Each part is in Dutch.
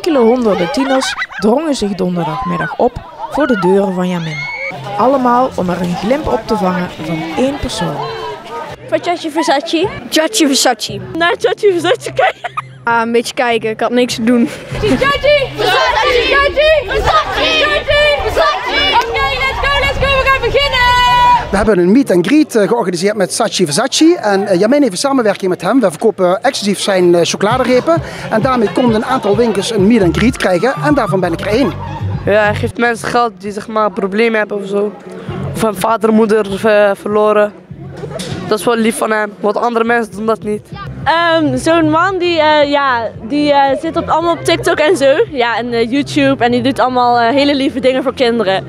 Enkele honderden tieners drongen zich donderdagmiddag op voor de deuren van Jamin. Allemaal om er een glimp op te vangen van één persoon. Van Giorgio Versace. Giorgio Versace. Naar Giorgio Versace kijken. Een beetje kijken, ik had niks te doen. Giorgio Versace. Giorgio Versace. Oké, let's go, we gaan beginnen. We hebben een meet and greet georganiseerd met Saatchi Versace en Jamin heeft een samenwerking met hem. We verkopen exclusief zijn chocoladerepen en daarmee konden een aantal winkels een meet and greet krijgen en daarvan ben ik er één. Ja, hij geeft mensen geld die zeg maar problemen hebben of zo. Of een vader en moeder verloren. Dat is wel lief van hem, want andere mensen doen dat niet. Zo'n man die zit allemaal op TikTok en zo. Ja, en YouTube en die doet allemaal hele lieve dingen voor kinderen.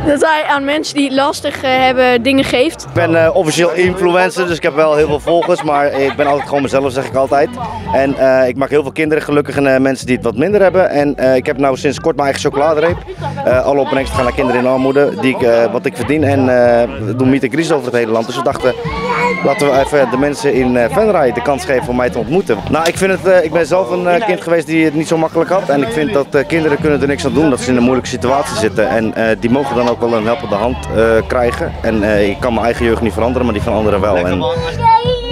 Dat hij aan mensen die het lastig hebben dingen geeft. Ik ben officieel influencer, dus ik heb wel heel veel volgers, maar ik ben altijd gewoon mezelf, zeg ik altijd. En ik maak heel veel kinderen gelukkig en mensen die het wat minder hebben. En ik heb nou sinds kort mijn eigen chocoladereep. Alle opbrengsten gaan naar kinderen in armoede, wat ik verdien. En we doen meet and greets over het hele land. Dus we dachten, laten we even de mensen in Venray de kans geven om mij te ontmoeten. Nou, ik ben zelf een kind geweest die het niet zo makkelijk had. En ik vind dat kinderen kunnen er niks aan doen dat ze in een moeilijke situatie zitten. En die mogen dan ook wel een helpende hand krijgen. En ik kan mijn eigen jeugd niet veranderen, maar die van anderen wel. En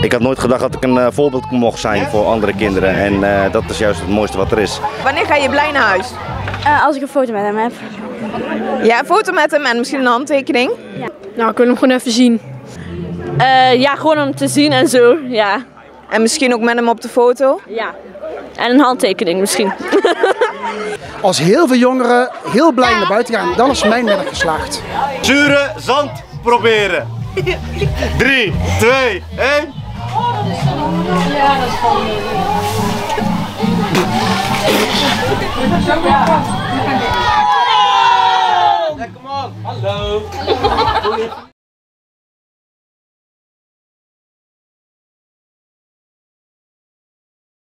ik had nooit gedacht dat ik een voorbeeld mocht zijn voor andere kinderen. En dat is juist het mooiste wat er is. Wanneer ga je blij naar huis? Als ik een foto met hem heb. Ja, een foto met hem en misschien een handtekening? Ja. Nou, ik wil hem gewoon even zien. Ja, gewoon om te zien en zo, ja. En misschien ook met hem op de foto? Ja. En een handtekening misschien. Als heel veel jongeren heel blij naar buiten gaan, dan is mijn middag geslaagd. Zure zand proberen. 3, 2, 1. Ja, dat is gewoon. Kom op, hallo.